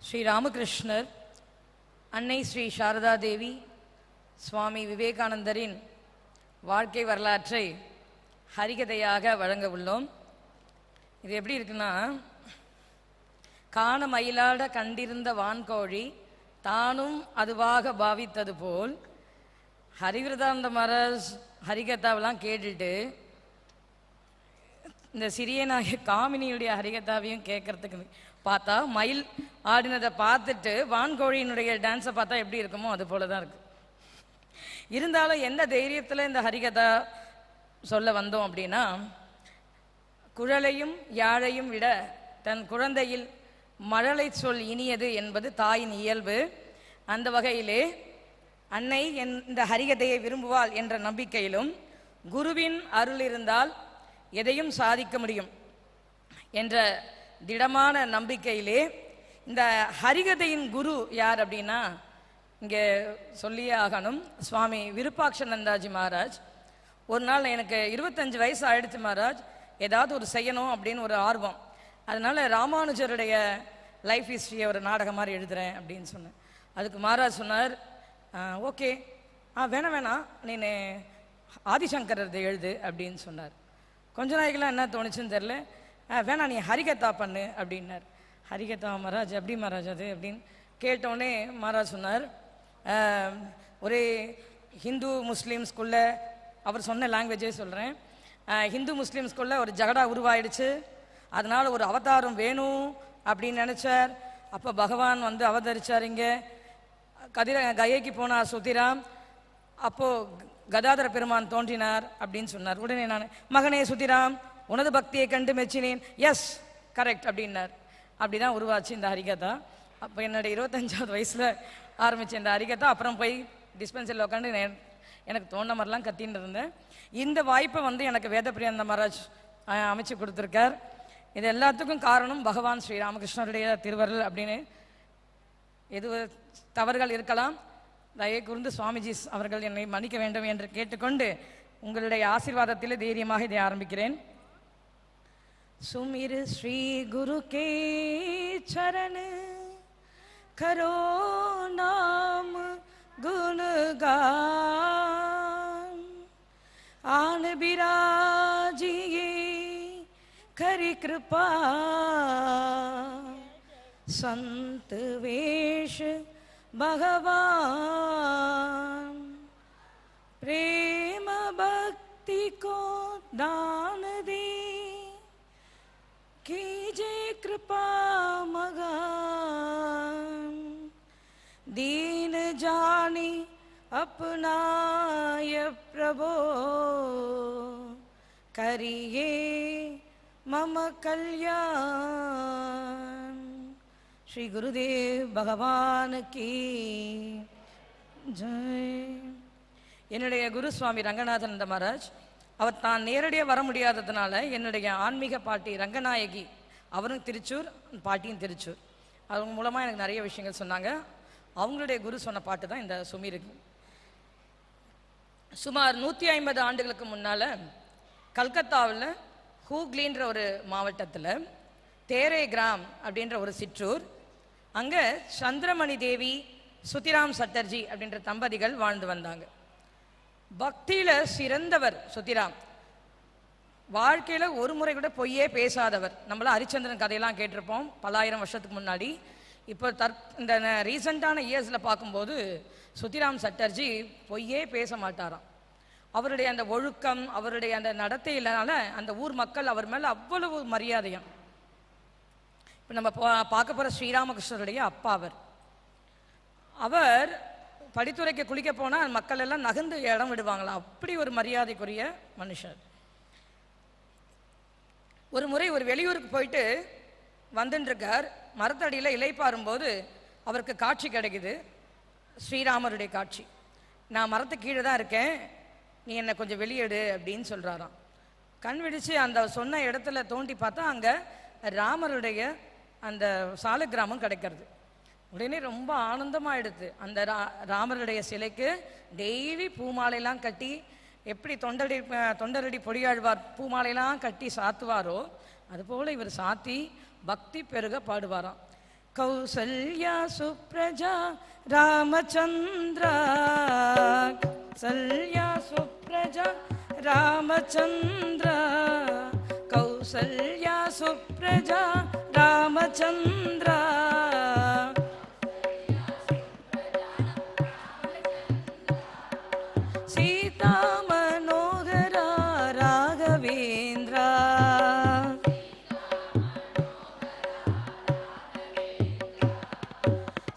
ஸ்ரீ ராமகிருஷ்ணர், அன்னை ஸ்ரீ சாரதா தேவி, சுவாமி விவேகானந்தரின் வாழ்க்கை வரலாற்றை ஹரிகதையாக வழங்க உள்ளோம். இது எப்படி இருக்குன்னா, காண மயிலாட கண்டிருந்த வான்கோழி தானும் அதுவாக பாவித்தது போல் ஹரிவிரதானந்த மகாராஜ் ஹரிகதாவெல்லாம் கேட்டுட்டு இந்த சிறியனாகிய காமினியுடைய ஹரிகதாவையும் கேட்கறதுக்கு பார்த்தா மயில் ஆடினதை பார்த்துட்டு வான்கோழியினுடைய டான்ஸை பார்த்தா எப்படி இருக்குமோ அது போல தான் இருக்கு. இருந்தாலும் எந்த தைரியத்தில் இந்த ஹரிகதா சொல்ல வந்தோம் அப்படின்னா, குழலையும் யாழையும் விட தன் குழந்தையில் மழலை சொல் இனியது என்பது தாயின் இயல்பு. அந்த வகையிலே அன்னை இந்த ஹரிகதையை விரும்புவாள் என்ற நம்பிக்கையிலும், குருவின் அருள் இருந்தால் எதையும் சாதிக்க முடியும் என்ற திடமான நம்பிக்கையிலே இந்த ஹரிகதையின் குரு யார் அப்படின்னா, இங்கே சொல்லியே ஆகணும், சுவாமி விருப்பாட்சநந்தாஜி மகாராஜ். ஒரு நாள் எனக்கு 25 வயசு ஆயிடுச்சு மகாராஜ், ஏதாவது ஒரு செய்யணும் அப்படின்னு ஒரு ஆர்வம். அதனால் ராமானுஜருடைய லைஃப் ஹிஸ்ட்ரியை ஒரு நாடகம் மாதிரி எழுதுகிறேன் அப்படின்னு சொன்னேன். அதுக்கு மகாராஜ் சொன்னார், ஓகே, வேணாம் நீ ஆதிசங்கரதை எழுது அப்படின்னு சொன்னார். கொஞ்ச நாளைக்கெல்லாம் என்ன தோணுச்சுன்னு தெரில, வேணாம் நீ ஹரிகதா பண்ணு அப்படின்னார். ஹரிகதா மகாராஜ் எப்படி மகாராஜ் அது அப்படின்னு கேட்டோடனே மகாராஜ் சொன்னார், ஒரு ஹிந்து முஸ்லீம் ஸ்கூலில், அவர் சொன்ன லாங்குவேஜே சொல்கிறேன், ஹிந்து முஸ்லீம் ஸ்கூலில் ஒரு ஜகடா உருவாயிடுச்சு, அதனால் ஒரு அவதாரம் வேணும் அப்படின்னு நினச்சார். அப்போ பகவான் வந்து அவதரிச்சார். இங்கே கயைக்கு போனார் சுத்திராம், அப்போது கதாதர பெருமான் தோன்றினார் அப்படின்னு சொன்னார். உடனே நான், மகனே சுத்திராம், உனது பக்தியை கண்டு மெச்சினேன், எஸ் கரெக்ட் அப்படின்னார். அப்படி தான் உருவாச்சு இந்த ஹரிகதா. அப்போ என்னுடைய 25வது வயசில் ஆரம்பித்த இந்த ஹரிகதா, அப்புறம் போய் டிஸ்பென்சரியில் உட்காந்து எனக்கு தோன்ற மாதிரிலாம் கத்தின்னு இருந்தேன். இந்த வாய்ப்பை வந்து எனக்கு வேதப்பிரியந்த மகாராஜ் அமைச்சு கொடுத்துருக்கார். இது எல்லாத்துக்கும் காரணம் பகவான் ஸ்ரீ ராமகிருஷ்ணருடைய திருவருள் அப்படின்னு. எது தவறுகள் இருக்கலாம், தயை கூர்ந்து சுவாமிஜி அவர்கள் என்னை மன்னிக்க வேண்டும் என்று கேட்டுக்கொண்டு உங்களுடைய ஆசீர்வாதத்தில் தைரியமாக இதை ஆரம்பிக்கிறேன். சுமிர் ஸ்ரீ குரு கே சரண கரோ நாம गुणगान आन बिराजिए करी कृपा संत वेश भगवान प्रेम भक्ति को दान दे कीजे कृपा मगान दीन जानी अपनाय प्रभो करिए मम कल्याण. श्री गुरुदेव भगवान की जय. என்னுடைய குரு சுவாமி ரங்கநாதனந்த மகாராஜ், அவர் தான் நேரடியாக வர முடியாததுனால என்னுடைய ஆன்மீக பாட்டி ரங்கநாயகி, அவரும் திருச்சூர், பாட்டியும் திருச்சூர், அவங்க மூலமாக எனக்கு நிறைய விஷயங்கள் சொன்னாங்க. அவங்களுடைய குரு சொன்ன பாட்டு தான் இந்த சுமீருக்கு. சுமார் 150 ஆண்டுகளுக்கு முன்னால் கல்கத்தாவில் ஹூக்லின்ற ஒரு மாவட்டத்தில் தேரே கிராம் அப்படின்ற ஒரு சிற்றூர், அங்கே சந்திரமணி தேவி, சுத்திராம் சட்டர்ஜி அப்படின்ற தம்பதிகள் வாழ்ந்து வந்தாங்க. பக்தியில் சிறந்தவர் சுத்திராம். வாழ்க்கையில் ஒரு முறை கூட பொய்யே பேசாதவர். நம்மளாம் ஹரிச்சந்திரன் கதையெல்லாம் கேட்டிருப்போம் பல ஆயிரம் வருஷத்துக்கு முன்னாடி. இப்போ இந்த ரீசண்டான இயர்ஸில் பார்க்கும்போது சுத்திராம் சட்டர்ஜி பொய்யே பேச மாட்டாராம். அவருடைய அந்த ஒழுக்கம், அவருடைய அந்த நடத்தையினால அந்த ஊர் மக்கள் அவர் மேலே அவ்வளவு மரியாதையும். இப்போ நம்ம பார்க்க போகிற ஸ்ரீராமகிருஷ்ணருடைய அப்பா அவர் படித்துறைக்கு குளிக்க போனால் மக்கள் எல்லாம் நகர்ந்து இடம் விடுவாங்களாம், அப்படி ஒரு மரியாதைக்குரிய மனுஷர். ஒரு முறை ஒரு வெளியூருக்கு போயிட்டு வந்துட்டுருக்கார். மரத்தடியில் இலைப்பாரும்போது அவருக்கு காட்சி கிடைக்குது, ஸ்ரீராமருடைய காட்சி. நான் மரத்துக்கு கீழே தான் இருக்கேன், நீ என்னை கொஞ்சம் வெளியெடு அப்படின்னு சொல்கிறாராம். கண் விழித்து அந்த சொன்ன இடத்துல தோண்டி பார்த்தா அங்கே ராமருடைய அந்த சால கிராமம் கிடைக்கிறது. உடனே ரொம்ப ஆனந்தமாகிடுது. அந்த ராமருடைய சிலைக்கு டெய்லி பூமாலையெல்லாம் கட்டி, எப்படி தொண்டரடி பொடியாழ்வார் பூமாலையெல்லாம் கட்டி சாத்துவாரோ அதுபோல் இவர் சாத்தி பக்தி பெருக பாடுவாராம். கௌசல்யா சுப்ரஜா ராமச்சந்திரா, கௌசல்யா சுப்ரஜா ராமச்சந்திரா, கௌசல்யா சுப்ரஜா ராமச்சந்திரா. சீதா மனோகரா ராகவேந்திரா,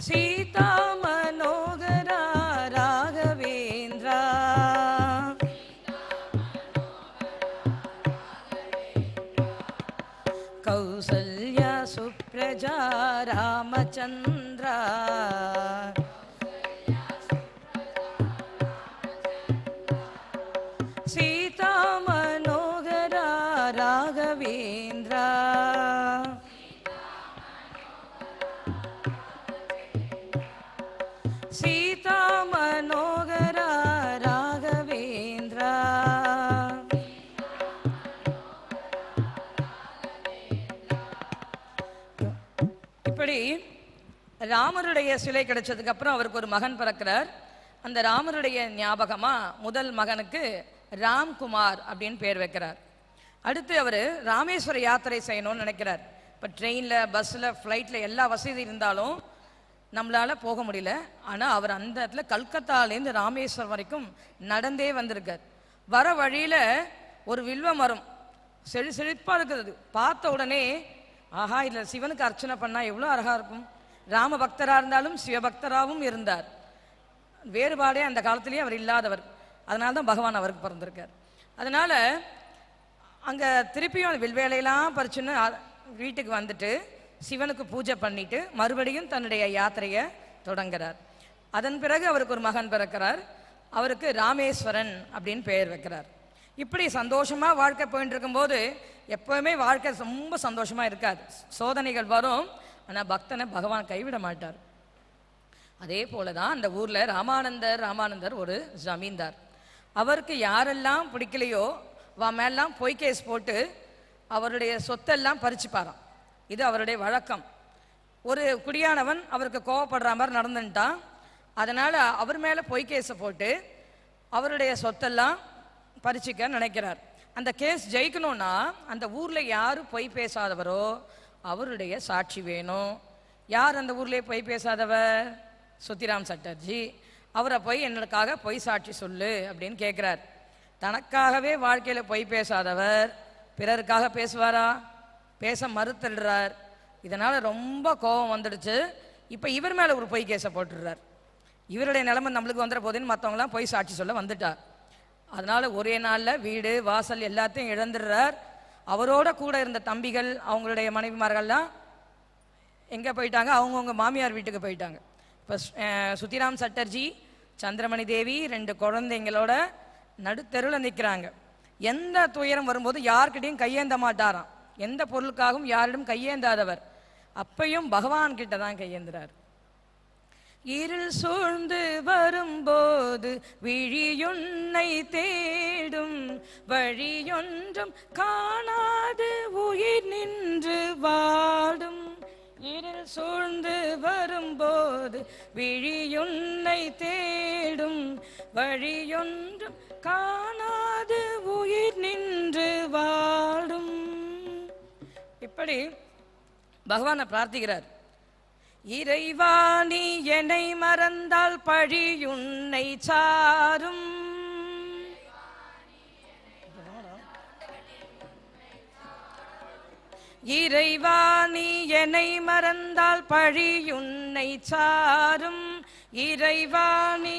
சீதா மனோகரா ராகவேந்திரா. கௌசல்யா சுப்ரஜா ராமச்சந்திரா, சீதா மனோகரா ராகவேந்திரா. சீதா மனோகரா ராகவேந்திரா. இப்படி ராமருடைய சிலை கிடைச்சதுக்கு அப்புறம் அவருக்கு ஒரு மகன் பிறக்கிறார். அந்த ராமருடைய ஞாபகமா முதல் மகனுக்கு ராம்குமார் அப்படின்னு பேர் வைக்கிறார். அடுத்து அவர் ராமேஸ்வர யாத்திரை செய்யணும்னு நினைக்கிறார். இப்போ ட்ரெயினில், பஸ்ஸில், ஃப்ளைட்டில் எல்லா வசதி இருந்தாலும் நம்மளால் போக முடியல. ஆனால் அவர் அந்த இடத்துல கல்கத்தாலேருந்து ராமேஸ்வரம் வரைக்கும் நடந்தே வந்திருக்கார். வர வழியில் ஒரு வில்வ மரம் செழிப்பாக இருக்குது. பார்த்த உடனே ஆஹா, இதில் சிவனுக்கு அர்ச்சனை பண்ணால் எவ்வளோ அழகாக இருக்கும். ராம பக்தராக இருந்தாலும் சிவபக்தராகவும் இருந்தார். வேறுபாடே அந்த காலத்திலேயே அவர் இல்லாதவர். அதனால தான் பகவான் அவருக்கு பிறந்திருக்கார். அதனால் அங்கே திருப்பியும் அந்த வில்வேலையெல்லாம் பறிச்சுன்னு வீட்டுக்கு வந்துட்டு சிவனுக்கு பூஜை பண்ணிட்டு மறுபடியும் தன்னுடைய யாத்திரையை தொடங்குகிறார். அதன் பிறகு அவருக்கு ஒரு மகன் பிறக்கிறார். அவருக்கு ராமேஸ்வரன் அப்படின்னு பெயர் வைக்கிறார். இப்படி சந்தோஷமாக வாழ்க்கை போயிட்டு இருக்கும்போது எப்போவுமே வாழ்க்கை ரொம்ப சந்தோஷமாக இருக்காது. சோதனைகள் வரும். ஆனால் பக்தனை பகவான் கைவிட மாட்டார். அதே போல தான் அந்த ஊரில் ராமானந்தர் ஒரு ஜமீன்தார். அவருக்கு யாரெல்லாம் பிடிக்கலையோ மேலாம் பொய் கேஸ் போட்டு அவருடைய சொத்தெல்லாம் பறிச்சுப்பாராம். இது அவருடைய வழக்கம். ஒரு குடியானவன் அவருக்கு கோவப்படுற மாதிரி நடந்துட்டான். அதனால் அவர் மேலே பொய் கேஸை போட்டு அவருடைய சொத்தெல்லாம் பறிச்சிக்க நினைக்கிறார். அந்த கேஸ் ஜெயிக்கணும்னா அந்த ஊரில் யார் பொய் பேசாதவரோ அவருடைய சாட்சி வேணும். யார் அந்த ஊர்லேயே பொய் பேசாதவர்? சுத்திராம் சட்டர்ஜி. அவரை போய் என்னக்காக பொய் சாட்சி சொல்லு அப்படின்னு கேட்குறார். தனக்காகவே வாழ்க்கையில் பொய் பேசாதவர் பிறருக்காக பேசுவாரா? பேச மறுத்துடுறார். இதனால் ரொம்ப கோபம் வந்துடுச்சு. இப்போ இவர் மேலே ஒரு பொய் கேஸை போட்டுடுறார். இவருடைய நிலைமை நம்மளுக்கு வந்துட போதுன்னு மற்றவங்களாம் பொய் சாட்சி சொல்ல வந்துட்டார். அதனால் ஒரே நாளில் வீடு வாசல் எல்லாத்தையும் இழந்துடுறார். அவரோட கூட இருந்த தம்பிகள், அவங்களுடைய மனைவிமார்கள்லாம் எங்கே போயிட்டாங்க? அவங்கவுங்க மாமியார் வீட்டுக்கு போயிட்டாங்க. இப்போ சுத்திராம் சட்டர்ஜி, சந்திரமணி தேவி 2 குழந்தைங்களோட நடுத்தெருவில் நிற்கிறாங்க. எந்த துயரம் வரும்போது யார்கிட்டையும் கையேந்த மாட்டாராம். எந்த பொருளுக்காகவும் யாரிடம் கையேந்தாதவர். அப்பையும் பகவான் கிட்ட தான் கையேந்துறார். இருள் சூழ்ந்து வரும்போது விழியுன்னை தேடும், வழியொன்றும் காணாது உயிர் நின்று வாடும். இருள் சூழ்ந்து வரும்போது விழியுன்னை தேடும், வழியொன்றும் காணாது உயிர் நின்று வாடும். இப்படி பகவானை பிரார்த்திக்கிறார். இறைவா நீ என்னை மறந்தால் பழியுன்னை சாரும். இறைவா நீ என்னை மறந்தால் பழியுன்னை சாரும். இறைவா நீ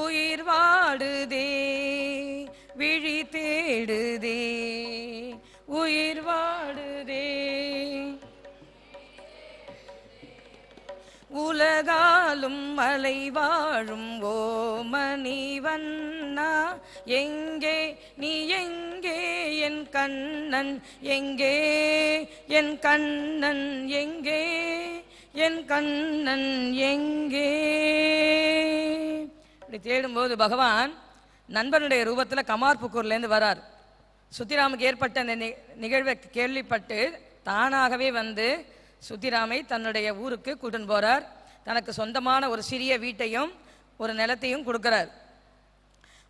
உயிர் வாடுதே, விழி தேடுதே, உயிர் வாடுதே. உலகாலும் மலை வாழும் ஓமணிவண்ணா, எங்கே நீ எங்கே என் கண்ணன், எங்கே என் கண்ணன், எங்கே என் கண்ணன், எங்கே? இப்படி தேடும்போது பகவான் நண்பனுடைய ரூபத்தில் கமார்புக்கூர்லேருந்து வரார். சுத்திராமுக்கு ஏற்பட்ட இந்த நிகழ்வை கேள்விப்பட்டு தானாகவே வந்து சுத்திராமை தன்னுடைய ஊருக்கு கூட்டின்னு போகிறார். தனக்கு சொந்தமான ஒரு சிறிய வீட்டையும் ஒரு நிலத்தையும் கொடுக்குறார்.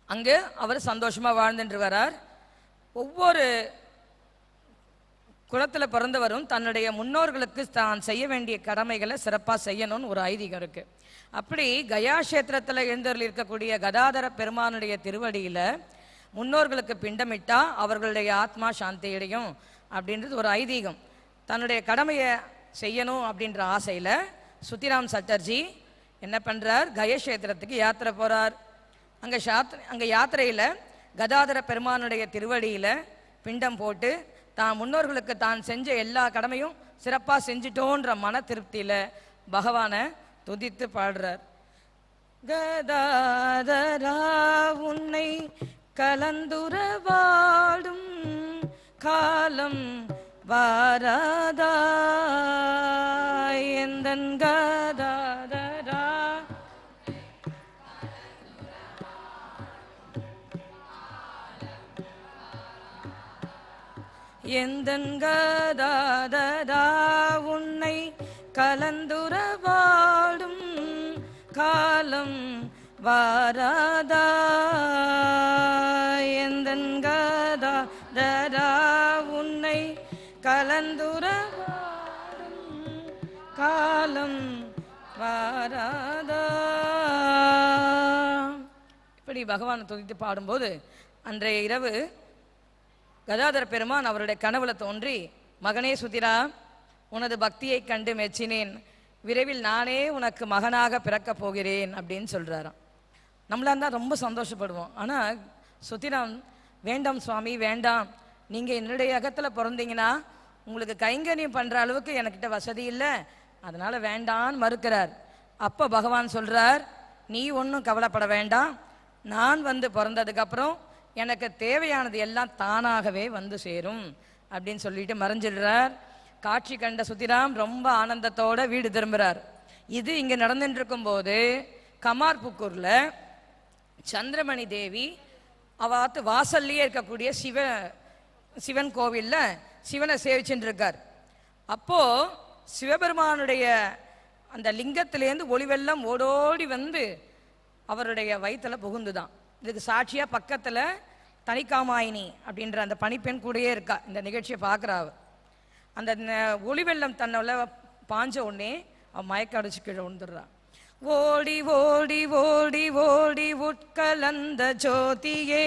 அங்கு அவர் சந்தோஷமாக வாழ்ந்துட்டு வரார். ஒவ்வொரு குலத்தில் பிறந்தவரும் தன்னுடைய முன்னோர்களுக்கு தான் செய்ய வேண்டிய கடமைகளை சிறப்பாக செய்யணும்னு ஒரு ஐதீகம் இருக்குது. அப்படி கயா கஷேத்திரத்தில் எழுந்தருள் இருக்கக்கூடிய கதாதர பெருமானுடைய திருவடியில் முன்னோர்களுக்கு பிண்டமிட்டா அவர்களுடைய ஆத்மா சாந்தியடையும் அப்படின்றது ஒரு ஐதீகம். தன்னுடைய கடமையை செய்யணும் அப்படின்ற ஆசையில் சுத்திராம் சட்டர்ஜி என்ன பண்ணுறார், கயக்ஷேத்திரத்துக்கு யாத்திரை போகிறார். அங்கே யாத்திரையில் கதாதர பெருமானுடைய திருவடியில் பிண்டம் போட்டு தான் முன்னோர்களுக்கு தான் செஞ்ச எல்லா கடமையும் சிறப்பாக செஞ்சிட்டோன்ற மன திருப்தியில் பகவானை துதித்து பாடுறார். கதாதரா உன்னை கலந்துரவாடும் காலம் வாராதா எந்தன் கதாதரா எந்தன் கதாதரா உன்னை கலந்துரவாடும் காலம் வாராதா எந்தன் கதாதரா உன்னை கலந்துரவாடும் காலம் வாராதா. இப்படி பகவானை துதித்து பாடும்போது அன்றைய இரவு கதாதர பெருமான் அவருடைய கனவுல தோன்றி, மகனே சுத்திரா, உனது பக்தியை கண்டு மெச்சினேன், விரைவில் நானே உனக்கு மகனாக பிறக்கப் போகிறேன் அப்படின்னு சொல்கிறாராம். நம்மளா இருந்தால் ரொம்ப சந்தோஷப்படுவோம். ஆனால் சுத்திராம், வேண்டாம் சுவாமி வேண்டாம், நீங்கள் என்னுடைய அகத்தில் பிறந்தீங்கன்னா உங்களுக்கு கைங்கரியம் பண்ணுற அளவுக்கு என்கிட்ட வசதி இல்லை, அதனால் வேண்டான்னு மறுக்கிறார். அப்போ பகவான் சொல்கிறார், நீ ஒன்றும் கவலைப்பட வேண்டாம், நான் வந்து பிறந்ததுக்கப்புறம் எனக்கு தேவையானது எல்லாம் தானாகவே வந்து சேரும் அப்படின்னு சொல்லிட்டு மறைஞ்சிடுறார். காட்சி கண்ட சுத்திராம் ரொம்ப ஆனந்தத்தோட வீடு திரும்புகிறார். இது இங்கே நடந்துட்டு இருக்கும்போது கமார்புக்கூரில் சந்திரமணி தேவி அவாத்து வாசல்லையே இருக்கக்கூடிய சிவன் கோவிலில் சிவனை சேவிச்சுட்டு இருக்கார். அப்போது சிவபெருமானுடைய அந்த லிங்கத்திலேருந்து ஒளிவெல்லாம் ஓடோடி வந்து அவருடைய வயிற்றில் புகுந்துதான். இதுக்கு சாட்சியாக பக்கத்தில் தனிக்காமாயினி அப்படின்ற அந்த பணிப்பெண் கூடயே இருக்கா. இந்த நிகழ்ச்சியை பார்க்குறா. அந்த ஒளிவெள்ளம் தன்னால் பாஞ்ச உடனே அவன் மயக்க அடிச்சு கீழே விழுந்துடுறா. ஓடி ஓடி ஓடி ஓடி உட்கலந்த ஜோதியே,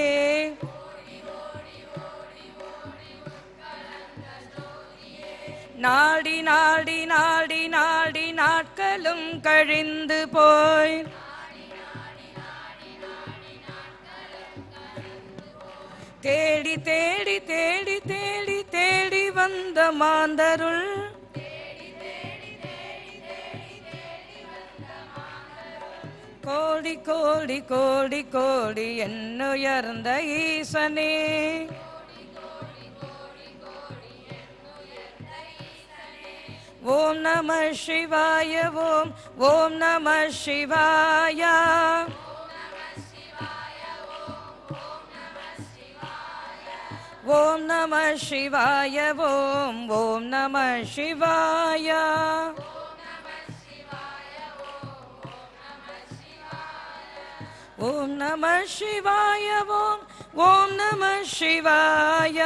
நாடி நாடி நாடி நாடி நாட்களும் கழிந்து போய், தேடி தேடி தேடி தேடி தேடி வந்த மாந்தருள், கோடி கோடி கோடி கோடி என்னுயர்ந்த ஈசனே, ஓம் நம சிவாய, ஓம் ஓம் நம சிவாய, ஓம் நம சிவாய, ஓம் ஓம் நம சிவாய, ஓம் நம சிவாய, ஓம் ஓம் நம சிவாய,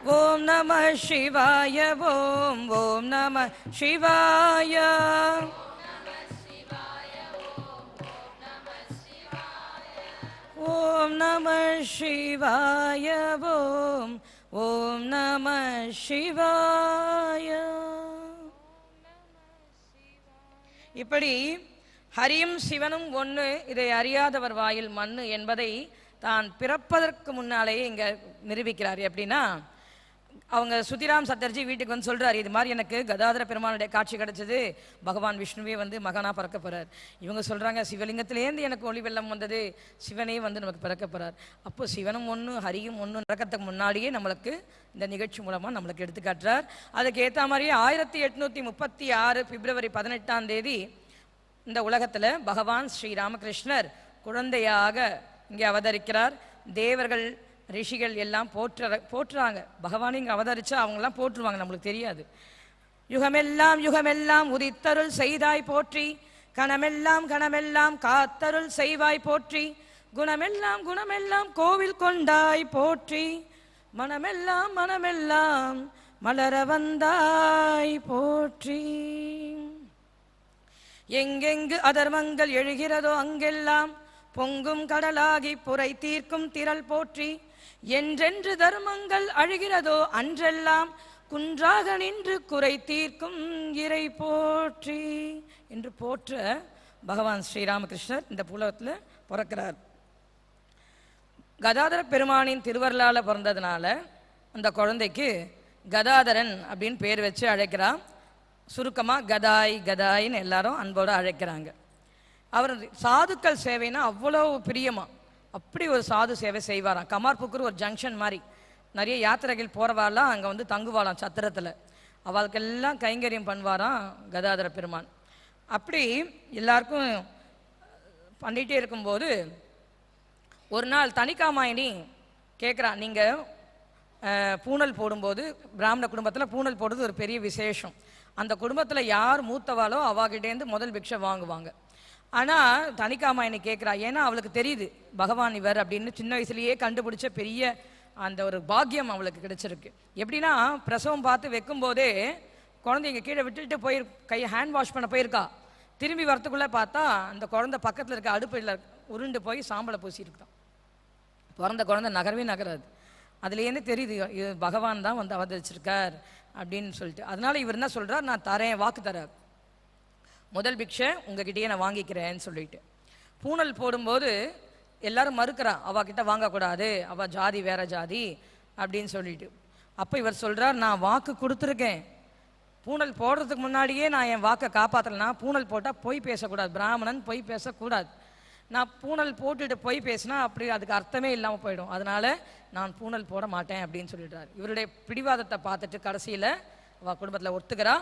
ஓம் நம சிவாய, ஓம் ஓம் நம சிவாய, ஓம் நம சிவாய, ஓம் ஓம் நம சிவாய. இப்படி ஹரியும் சிவனும் ஒன்று, இதை அறியாதவர் வாயில் மண்ணு என்பதை தான் பிறப்பதற்கு முன்னாலேயே இங்கே நிரூபிக்கிறார். எப்படின்னா, அவங்க சுத்திராம் சட்டர்ஜி வீட்டுக்கு வந்து சொல்கிறார், இது மாதிரி எனக்கு கதாதர பெருமானுடைய காட்சி கிடச்சிது, பகவான் விஷ்ணுவே வந்து மகனாக பிறக்க போகிறார். இவங்க சொல்கிறாங்க, சிவலிங்கத்திலேருந்து எனக்கு ஒளி வெள்ளம் வந்தது, சிவனே வந்து நமக்கு பிறக்க போகிறார். அப்போ சிவனும் ஒன்று ஹரியும் ஒன்று நடக்கிறதுக்கு முன்னாடியே நம்மளுக்கு இந்த நிகழ்ச்சி மூலமாக நம்மளுக்கு எடுத்துக்காட்டுறார். அதுக்கு ஏற்ற மாதிரியே 1836 பிப்ரவரி 18ஆம் தேதி இந்த உலகத்தில் பகவான் ஸ்ரீ ராமகிருஷ்ணர் குழந்தையாக இங்கே அவதரிக்கிறார். தேவர்கள் ரிஷிகள் எல்லாம் போற்றுறாங்க. பகவான் இங்கே அவதரிச்சா அவங்கெல்லாம் போற்றுவாங்க, நம்மளுக்கு தெரியாது. யுகமெல்லாம் யுகமெல்லாம் உதித்தருள் செய்தாய் போற்றி, கணமெல்லாம் கணமெல்லாம் காத்தருள் செய்வாய் போற்றி, குணமெல்லாம் குணமெல்லாம் கோவில் கொண்டாய் போற்றி, மனமெல்லாம் மனமெல்லாம் மலர வந்தாய் போற்றி. எங்கெங்கு அதர்மங்கள் எழுகிறதோ அங்கெல்லாம் பொங்கும் கடலாகி புரை தீர்க்கும் திரள் போற்றி, என்றென்று தர்மங்கள் அழுகிறதோ அன்றெல்லாம் குன்றாக நின்று குறை தீர்க்கும் இறை போற்றி என்று போற்ற பகவான் ஸ்ரீராமகிருஷ்ணர் இந்த புலகத்தில் பிறக்கிறார். கதாதர பெருமானின் திருவருளால் பிறந்ததுனால அந்த குழந்தைக்கு கதாதரன் அப்படின்னு பேர் வச்சு அழைக்கிறான். சுருக்கமாக கதாய் கதாயின்னு எல்லாரும் அன்போடு அழைக்கிறாங்க. அவர் சாதுக்கள் சேவைனா அவ்வளோ பிரியமாக அப்படி ஒரு சாது சேவை செய்வாராம். கமார்புக்கூர் ஒரு ஜங்ஷன் மாதிரி, நிறைய யாத்திரைகள் போகிறவாலாம் அங்கே வந்து தங்குவாளாம் சத்திரத்தில். அவளுக்கெல்லாம் கைங்கரியம் பண்ணுவாராம் கதாதர பெருமான். அப்படி எல்லாருக்கும் பண்ணிகிட்டே இருக்கும்போது ஒரு நாள் தனிக்காமாயினி கேட்குறான், நீங்கள் பூனல் போடும்போது பிராமண குடும்பத்தில் பூனல் போடுறது ஒரு பெரிய விசேஷம். அந்த குடும்பத்தில் யார் மூத்தவாளோ அவாகிட்டேருந்து முதல் பிக்ஷை வாங்குவாங்க. ஆனால் தனிக்காமாயினி கேட்குறா, ஏன்னா அவளுக்கு தெரியுது பகவான் இவர் அப்படின்னு சின்ன வயசுலேயே கண்டுபிடிச்ச பெரிய அந்த ஒரு பாக்கியம் அவளுக்கு கிடைச்சிருக்கு. எப்படின்னா பிரசவம் பார்த்து வைக்கும்போதே குழந்தைங்க கீழே விட்டுட்டு கையை ஹேண்ட் வாஷ் பண்ண போயிருக்கா. திரும்பி வரத்துக்குள்ளே பார்த்தா அந்த குழந்தை பக்கத்தில் இருக்க அடுப்பில் உருண்டு போய் சாம்பலை பூசியிருக்கான். பிறந்த குழந்தை நகரவே நகராது. அதுலேருந்து தெரியுது இது பகவான் தான் வந்து அவதரிச்சிருக்கார் அப்படின்னு சொல்லிட்டு. அதனால இவர் என்ன சொல்கிறார், நான் தரேன், வாக்கு தரார், முதல் பிக்ஷை உங்ககிட்டயே நான் வாங்கிக்கிறேன்னு சொல்லிட்டு. பூனல் போடும்போது எல்லாரும் மறுக்கிறா, அவகிட்ட வாங்கக்கூடாது, அவள் ஜாதி வேற ஜாதி அப்படின்னு சொல்லிட்டு. அப்போ இவர் சொல்கிறார், நான் வாக்கு கொடுத்துருக்கேன், பூனல் போடுறதுக்கு முன்னாடியே நான் என் வாக்கை காப்பாற்றலைன்னா பூனல் போட்டால் பொய் பேசக்கூடாது, பிராமணன் பொய் பேசக்கூடாது. நான் பூனல் போட்டுட்டு பொய் பேசினா அப்படி அதுக்கு அர்த்தமே இல்லாமல் போயிடும், அதனால நான் பூனல் போட மாட்டேன் அப்படின்னு சொல்லிடுறாரு. இவருடைய பிடிவாதத்தை பார்த்துட்டு கடைசியில் அவள் குடும்பத்தில் ஒத்துக்கிறா.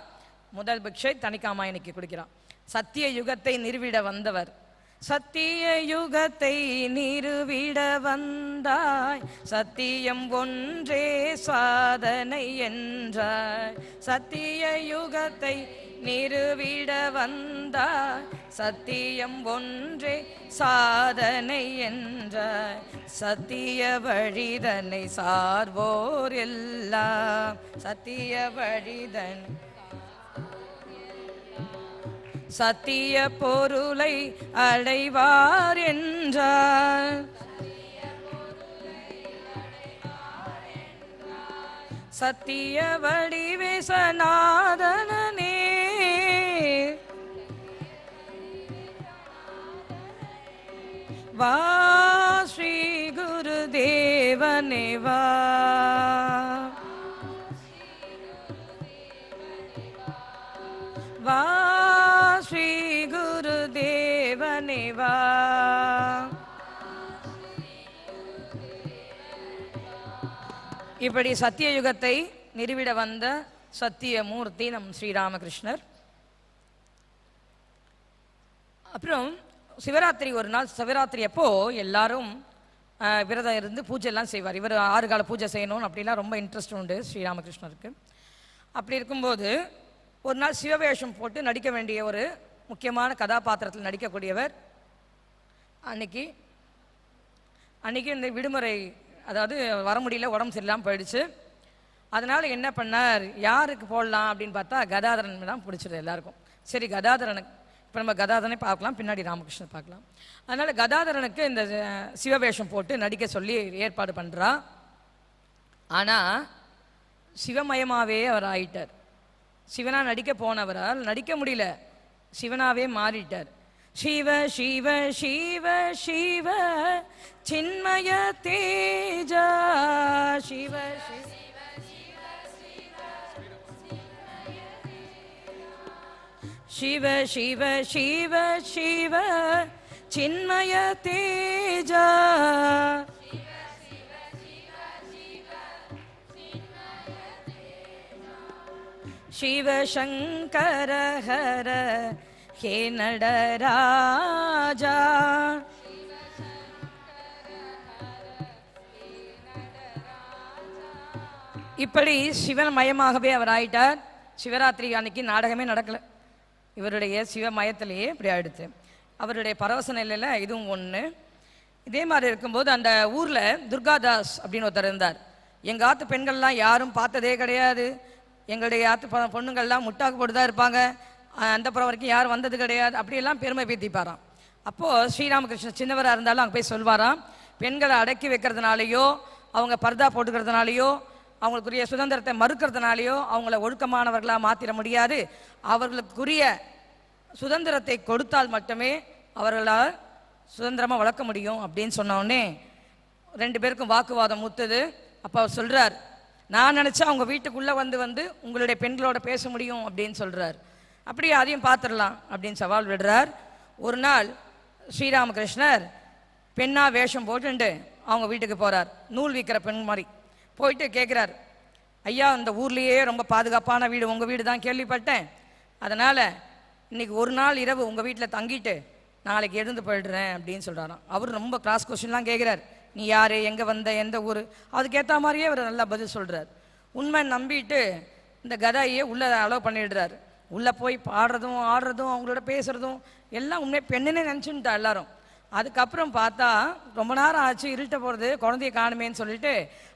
முதல் பிக்ஷை தனிக்காமாயனிக்கு கொடுக்கிறான். சத்திய யுகத்தை நிறுவிட வந்தவர், சத்திய யுகத்தை நிறுவிட வந்தாய், சத்தியம் ஒன்றே சாதனை என்றாய். சத்திய யுகத்தை நிறுவிட வந்தாய், சத்தியம் ஒன்றே சாதனை என்றாய். சத்திய வழிதனை சார்வோர் எல்லாம், சத்திய வழிதன் சத்திய பொருளை அடைவார் என்றார். சத்திய வடிவே சனாதனனே, வா ஸ்ரீ குரு தேவனே வா, வா ஸ்ரீ குரு தேவனே வா. இப்படி சத்தியயுகத்தை நிறுவிட வந்த சத்தியமூர்த்தி நம் ஸ்ரீராமகிருஷ்ணர். அப்புறம் சிவராத்திரி ஒரு நாள், சிவராத்திரி அப்போ எல்லாரும் விரதம் இருந்து பூஜை எல்லாம் செய்வார். இவர் 6 கால பூஜை செய்யணும்னு அப்படிலாம் ரொம்ப இன்ட்ரெஸ்ட் உண்டு ஸ்ரீராமகிருஷ்ணருக்கு. அப்படி இருக்கும்போது ஒரு நாள் சிவவேஷம் போட்டு நடிக்க வேண்டிய ஒரு முக்கியமான கதாபாத்திரத்தில் நடிக்கக்கூடியவர். அன்னைக்கு இந்த விடுமுறை, அதாவது வர முடியல, உடம்பு சரியில்லாமல் போயிடுச்சு. அதனால் என்ன பண்ணார், யாருக்கு போடலாம் அப்படின்னு பார்த்தா கதாதரன் தான் பிடிச்சிருது எல்லாருக்கும். சரி கதாதரனுக்கு, இப்போ நம்ம கதாதரனை பார்க்கலாம், பின்னாடி ராமகிருஷ்ணன் பார்க்கலாம். அதனால் கதாதரனுக்கு இந்த சிவவேஷம் போட்டு நடிக்க சொல்லி ஏற்பாடு பண்ணுறா. ஆனால் சிவமயமாகவே அவர் ஆயிட்டார். சிவனா நடிக்க போனவரால் நடிக்க முடியல, சிவனாவே மாறிட்டார். சிவ சிவ சிவ சிவ சின்மய தேஜா, சிவ சிவ சிவ சிவ சிவ சின்மய தேஜா, शिव शंकर हर ஹே நடராஜா. இப்படி சிவன் மயமாகவே அவர் ஆயிட்டார். சிவராத்திரி அன்னைக்கு நாடகமே நடக்கலை. இவருடைய சிவமயத்திலேயே இப்படி ஆயிடுச்சு. அவருடைய பரவச நிலையில் இதுவும் ஒன்று. இதே மாதிரி இருக்கும்போது அந்த ஊரில் துர்காதாஸ் அப்படின்னு ஒருத்தர் இருந்தார். எங்கள் ஆற்று பெண்கள்லாம் யாரும் பார்த்ததே கிடையாது. எங்களுடைய ஆற்று பொண்ணுங்கள்லாம் முட்டாக்கு போட்டு தான் இருப்பாங்க. அந்த புறம் வரைக்கும் யாரும் வந்தது கிடையாது. அப்படியெல்லாம் பெருமை பேத்திப்பாராம். அப்போது ஸ்ரீராமகிருஷ்ணன் சின்னவராக இருந்தாலும் அங்கே போய் சொல்வாராம், பெண்களை அடக்கி வைக்கிறதுனாலையோ அவங்க பர்தா போட்டுக்கிறதுனாலையோ அவங்களுக்குரிய சுதந்திரத்தை மறுக்கிறதுனாலையோ அவங்கள ஒழுக்கமானவர்களாக மாற்றிட முடியாது. அவர்களுக்குரிய சுதந்திரத்தை கொடுத்தால் மட்டுமே அவர்களால் சுதந்திரமாக வளர்க்க முடியும் அப்படின்னு சொன்னோடனே 2 பேருக்கும் வாக்குவாதம் முத்துது. அப்போ அவர் சொல்கிறார், நான் நினச்சா அவங்க வீட்டுக்குள்ளே வந்து உங்களுடைய பெண்களோட பேச முடியும் அப்படின்னு சொல்கிறார். அப்படியே அதையும் பார்த்துடலாம் அப்படின்னு சவால் விடுறார். ஒரு நாள் ஸ்ரீராமகிருஷ்ணர் பெண்ணாக வேஷம் போட்டுண்டு அவங்க வீட்டுக்கு போகிறார். நூல் விற்கிற பெண் மாதிரி போயிட்டு கேட்குறார், ஐயா இந்த ஊர்லேயே ரொம்ப பாதுகாப்பான வீடு உங்கள் வீடு தான் கேள்விப்பட்டேன். அதனால் இன்றைக்கி ஒரு நாள் இரவு உங்கள் வீட்டில் தங்கிட்டு நாளைக்கு எழுந்து போயிடுறேன் அப்படின்னு சொல்கிறாராம். அவர் ரொம்ப கிளாஸ் கொஸ்டின்லாம் கேட்குறார், நீ யார், எங்கே வந்த, எந்த ஊர், அதுக்கேற்ற மாதிரியே அவர் நல்லா பதில் சொல்கிறார். உண்மை நம்பிட்டு இந்த கதாயை உள்ளே அலோவ் பண்ணிடுறார். உள்ளே போய் பாடுறதும் ஆடுறதும் அவங்களோட பேசுகிறதும் எல்லாம் உண்மையை பெண்ணுன்னு நினச்சுட்டா எல்லாரும். அதுக்கப்புறம் பார்த்தா ரொம்ப நேரம் ஆச்சு, இருட்ட போகிறது, குழந்தைய காணுமேன்னு சொல்லிட்டு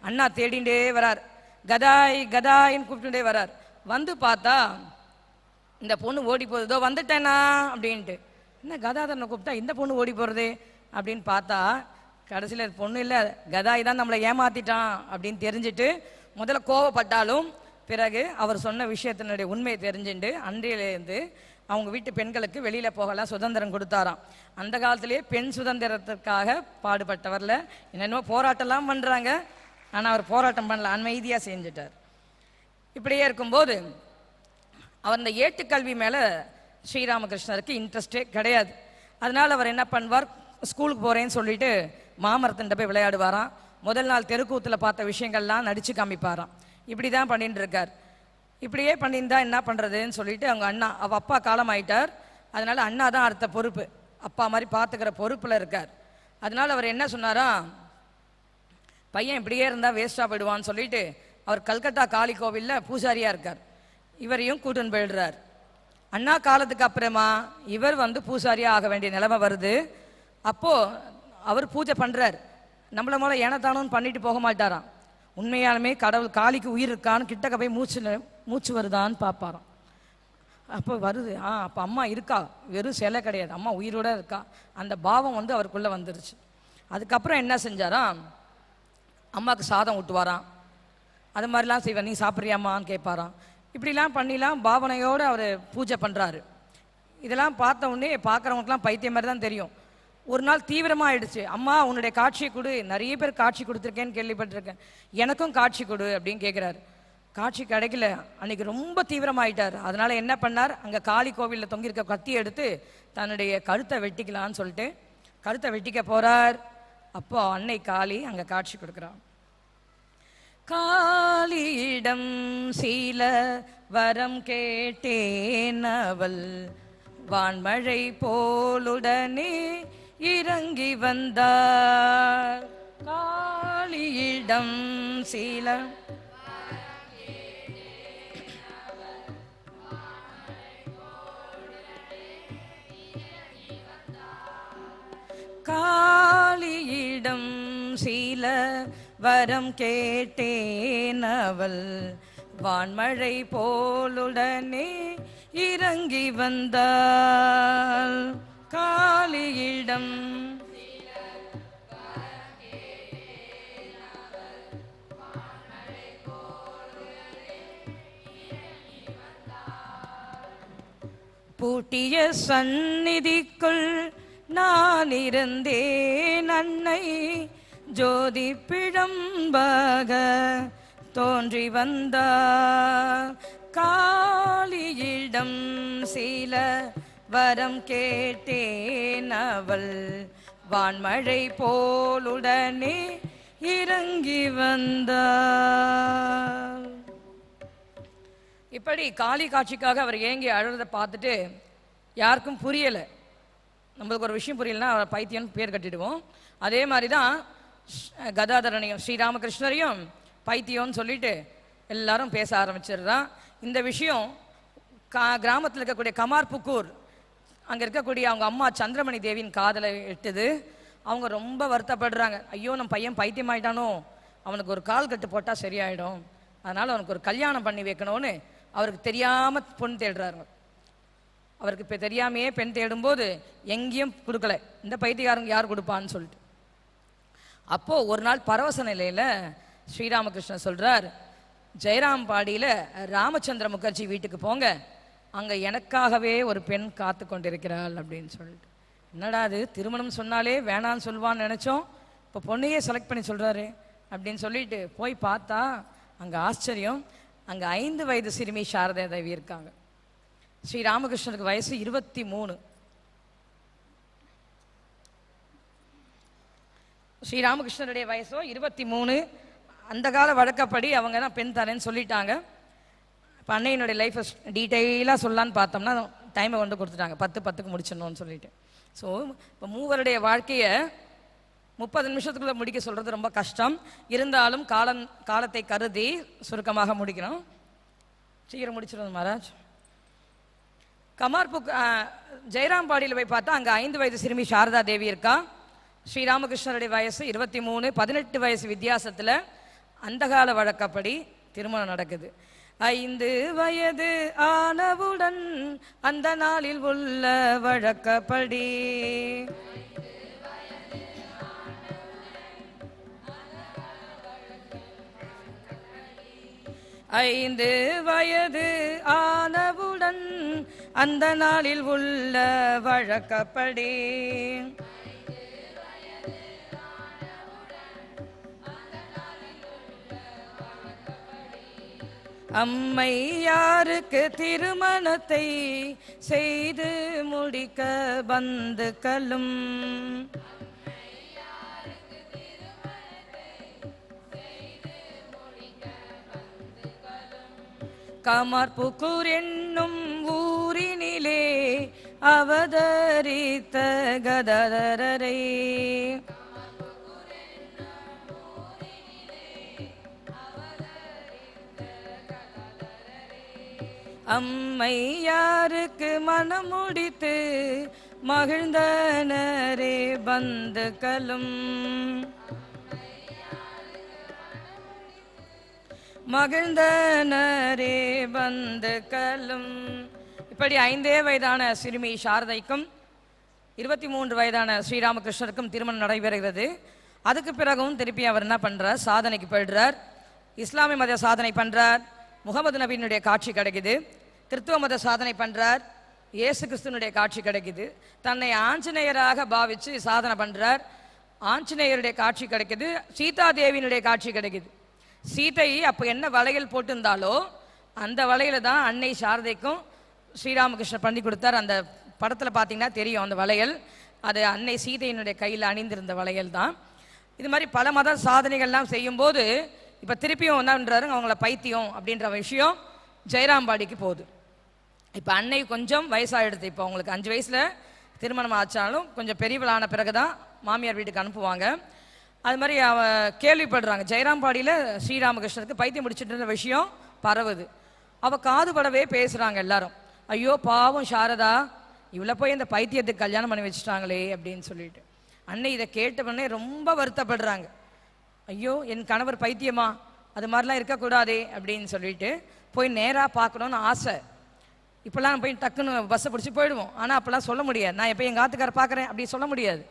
அண்ணா தேடிண்டே வரார். கதாய் கதாயின்னு கூப்பிட்டுட்டே வரார். வந்து பார்த்தா இந்த பொண்ணு ஓடி போகுது, இதோ வந்துட்டேனா அப்படின்ட்டு. என்ன கதாதரனை கூப்பிட்டா இந்த பொண்ணு ஓடி போகிறது அப்படின்னு பார்த்தா கடைசியில் பொண்ணு இல்லை, கதாய் தான் நம்மளை ஏமாத்திட்டான் அப்படின்னு தெரிஞ்சுட்டு முதல்ல கோவப்பட்டாலும் பிறகு அவர் சொன்ன விஷயத்தினுடைய உண்மையை தெரிஞ்சுட்டு அன்றையிலேருந்து அவங்க வீட்டு பெண்களுக்கு வெளியில் போகலாம் சுதந்திரம் கொடுத்தாராம். அந்த காலத்திலேயே பெண் சுதந்திரத்திற்காக பாடுபட்டவரில் என்னென்னமோ போராட்டம்லாம் பண்ணுறாங்க. ஆனால் அவர் போராட்டம் பண்ணல, அமைதியாக செஞ்சுட்டார். இப்படியே இருக்கும்போது அவர் இந்த ஏட்டுக்கல்வி மேலே ஸ்ரீராமகிருஷ்ணருக்கு இன்ட்ரெஸ்டே கிடையாது. அதனால் அவர் என்ன பண்ணுவார், ஸ்கூலுக்கு போகிறேன்னு சொல்லிட்டு மாமரத்தின் போய் விளையாடுவாராம். முதல் நாள் தெருக்கூத்தில் பார்த்த விஷயங்கள்லாம் நடித்து காமிப்பாராம். இப்படி தான் பண்ணிட்டு இருக்கார். இப்படியே பண்ணியிருந்தா என்ன பண்ணுறதுன்னு சொல்லிட்டு அவங்க அண்ணா, அவள் அப்பா காலம் ஆயிட்டார். அதனால் அண்ணா தான் அடுத்த பொறுப்பு, அப்பா மாதிரி பார்த்துக்கிற பொறுப்பில் இருக்கார். அதனால் அவர் என்ன சொன்னாரா, பையன் இப்படியே இருந்தால் வேஸ்ட்டாக போயிடுவான்னு சொல்லிட்டு அவர் கல்கத்தா காளி கோவிலில் பூசாரியாக இருக்கார். இவரையும் கூட்டுன்னு போயிடுறார். அண்ணா காலத்துக்கு அப்புறமா இவர் பூசாரியாக ஆக வேண்டிய நிலைமை வருது. அப்போது அவர் பூஜை பண்ணுறார். நம்மளை மூலம் ஏனத்தானோன்னு பண்ணிட்டு போக மாட்டாராம். உண்மையாலுமே கடவுள் காளிக்கு உயிர் இருக்கான்னு கிட்டக்க போய் மூச்சு வருதான்னு பார்ப்பாராம். அப்போ வருது, அப்போ அம்மா இருக்கா, வெறும் சிலை கிடையாது, அம்மா உயிரோட இருக்கா. அந்த பாவம் அவருக்குள்ளே வந்துருச்சு. அதுக்கப்புறம் என்ன செஞ்சாராம், அம்மாவுக்கு சாதம் ஊட்டுவாராம். அது மாதிரிலாம் செய்வார். நீ சாப்பிட்றியாம்மான்னு கேட்பாராம். இப்படிலாம் பண்ணிலாம் பாவனையோடு அவர் பூஜை பண்ணுறாரு. இதெல்லாம் பார்த்த உடனே பார்க்குறவங்களுக்குலாம் பைத்தியம் மாதிரி தான் தெரியும். ஒரு நாள் தீவிரமாக ஆயிடுச்சு. அம்மா உன்னுடைய காட்சியை கொடு, நிறைய பேர் காட்சி கொடுத்துருக்கேன்னு கேள்விப்பட்டிருக்கேன், எனக்கும் காட்சி கொடு அப்படின்னு கேட்குறாரு. காட்சி கிடைக்கல. அன்றைக்கி ரொம்ப தீவிரமாயிட்டார். அதனால் என்ன பண்ணார், அங்கே காளி கோவிலில் தொங்கியிருக்க கத்தி எடுத்து தன்னுடைய கழுத்தை வெட்டிக்கலான்னு சொல்லிட்டு கழுத்தை வெட்டிக்க போகிறார். அப்போ அன்னை காளி அங்கே காட்சி கொடுக்குறான். காளியிடம் சீல வரம் கேட்டேன், அவள் வான்மழை போலுடனே இறங்கி வந்தார். காளியிடம் சீல காளியிடம் சீல வரம் கேட்டேன், அவள் வான்மழை போலுடனே இறங்கி வந்தாள். காளியிடம் பூட்டிய சந்நிதிக்குள் நான் இருந்தேன், அன்னை ஜோதி பிழம்பாக தோன்றி வந்தார். காளியிடம் சீல வரம் கேட்டேன், அவள் வான்மழை போலுடனே இறங்கி வந்தார். இப்படி காளி காட்சிக்காக அவர் ஏங்கி அழுறதை பார்த்துட்டு யாருக்கும் புரியலை. நம்மளுக்கு ஒரு விஷயம் புரியலைன்னா பைத்தியம்னு பேர் கட்டிடுவோம். அதே மாதிரி தான் கதாதரனையும் ஸ்ரீராமகிருஷ்ணரையும் பைத்தியம்னு சொல்லிட்டு எல்லாரும் பேச ஆரம்பிச்சிடுறான். இந்த விஷயம் கிராமத்தில் இருக்கக்கூடிய கமார்புக்கூர் அங்கே இருக்கக்கூடிய அவங்க அம்மா சந்திரமணி தேவியின் காதலை எட்டுது. அவங்க ரொம்ப வருத்தப்படுறாங்க. ஐயோ, நம்ம பையன் பைத்தியமாயிட்டானோ, அவனுக்கு ஒரு கால் கட்டு போட்டால் சரியாயிடும், அதனால் அவனுக்கு ஒரு கல்யாணம் பண்ணி வைக்கணும்னு அவருக்கு தெரியாமல் பொண்ணு தேடுறாருங்க. அவருக்கு இப்போ தெரியாமையே பெண் தேடும்போது எங்கேயும் கொடுக்கல. இந்த பைத்தியக்காரங்க யார் கொடுப்பான்னு சொல்லிட்டு அப்போது ஒரு நாள் பரவச நிலையில் ஸ்ரீராமகிருஷ்ணன் சொல்கிறார், ஜெயராம்பாடியில் ராமச்சந்திர முகர்ஜி வீட்டுக்கு போங்க, அங்கே எனக்காகவே ஒரு பெண் காத்து கொண்டிருக்கிறாள் அப்படின்னு சொல்லிட்டு. என்னடா அது, திருமணம் சொன்னாலே வேணான்னு சொல்லுவான்னு நினச்சோம், இப்போ பொண்ணையே செலக்ட் பண்ணி சொல்கிறாரு அப்படின்னு சொல்லிட்டு போய் பார்த்தா அங்கே ஆச்சரியம். அங்கே 5 வயது சிறுமி சாரதா தேவி இருக்காங்க. ஸ்ரீராமகிருஷ்ணருக்கு வயசு 23. ஸ்ரீராமகிருஷ்ணருடைய வயசோ 23. அந்த கால வழக்கப்படி அவங்க தான் பெண் தரேன்னு சொல்லிட்டாங்க. இப்போ அன்னையினுடைய லைஃப்பை டீட்டெயிலாக சொல்லலான்னு பார்த்தோம்னா டைமை கொண்டு கொடுத்துட்டாங்க, 10:10க்கு முடிச்சிடணும்னு சொல்லிட்டு. ஸோ இப்போ மூவருடைய வாழ்க்கையை 30 நிமிஷத்துக்குள்ளே முடிக்க சொல்கிறது ரொம்ப கஷ்டம். இருந்தாலும் காலத்தை கருதி சுருக்கமாக முடிக்கணும். சீக்கிரம் முடிச்சிடணும் மகாராஜ். கமார்புக் ஜெயராம்பாடியில் போய் பார்த்தா அங்கே 5 வயது சிறுமி சாரதா தேவி இருக்கா. ஸ்ரீராமகிருஷ்ணருடைய வயசு 23, 18 வயசு வித்தியாசத்தில் அந்த கால வழக்கப்படி திருமணம் நடக்குது. 5 வயது ஆனவுடன் அந்த நாளில் உள்ள வழக்கப்படி 5 வயது ஆனவுடன் அந்த நாளில் உள்ள வழக்கப்படி அம்மையாருக்கு திருமணத்தை செய்து முடிக்க பந்துக்களும் கமார்புக்கூர் என்னும் ஊரினிலே அவதரித்த கதாதரரை அம்மையாருக்கு மனம் முடித்து மகிழ்ந்தனரே பந்துக்களும் மகிழ்ந்தனரே பந்துக்களும். இப்படி 5 வயதான சிறுமி சாரதைக்கும் 23 வயதான ஸ்ரீராமகிருஷ்ணருக்கும் திருமணம் நடைபெறுகிறது. அதுக்கு பிறகும் திருப்பி அவர் என்ன பண்ணுறார், சாதனைக்கு போயிடுறார். இஸ்லாமிய மத சாதனை பண்ணுறார், முகமது நபியினுடைய காட்சி கிடைக்குது. கிறிஸ்துவ மத சாதனை பண்ணுறார், இயேசு கிறிஸ்துவனுடைய காட்சி கிடைக்குது. தன்னை ஆஞ்சநேயராக பாவித்து சாதனை பண்ணுறார், ஆஞ்சநேயருடைய காட்சி கிடைக்குது. சீதா தேவியினுடைய காட்சி கிடைக்குது. சீதை அப்போ என்ன வளையல் போட்டிருந்தாலோ அந்த வளையல தான் அன்னை சாரதைக்கும் ஸ்ரீராமகிருஷ்ணர் பண்ணி கொடுத்தார். அந்த படத்தில் பார்த்தீங்கன்னா தெரியும் அந்த வளையல், அது அன்னை சீதையினுடைய கையில் அணிந்திருந்த வளையல் தான். இது மாதிரி பல மத சாதனைகள்லாம் செய்யும்போது இப்போ திருப்பியும் என்னன்றாரு, அவங்கள பைத்தியம் அப்படின்ற விஷயம் ஜெயராம்பாடிக்கு போகுது. இப்போ அன்னை கொஞ்சம் வயசாகிடுது. இப்போ அவங்களுக்கு 5 வயசில் திருமணம் ஆச்சாலும் கொஞ்சம் பெரியவளான பிறகு தான் மாமியார் வீட்டுக்கு அனுப்புவாங்க. அது மாதிரி கேள்விப்படுறாங்க, ஜெயராம்பாடியில் ஸ்ரீராமகிருஷ்ணருக்கு பைத்தியம் முடிச்சுட்டு விஷயம் பரவுது. அவள் காதுபடவே பேசுகிறாங்க எல்லாரும், ஐயோ பாவம் சாரதா, இவ்வளோ போய் இந்த பைத்தியத்துக்கு கல்யாணம் பண்ணி வச்சுட்டாங்களே அப்படின்னு சொல்லிட்டு. அன்னை இதை கேட்டவொடனே ரொம்ப வருத்தப்படுறாங்க. ஐயோ என் கணவர் பைத்தியமா, அது மாதிரிலாம் இருக்கக்கூடாதே அப்படின்னு சொல்லிட்டு போய் நேராக பார்க்கணுன்னு ஆசை. இப்போல்லாம் போய் டக்குன்னு பஸ்ஸை பிடிச்சி போயிடுவோம், ஆனால் அப்போல்லாம் சொல்ல முடியாது, நான் எப்போ எங்கள் ஆத்துக்கார பார்க்குறேன் அப்படி சொல்ல முடியாது.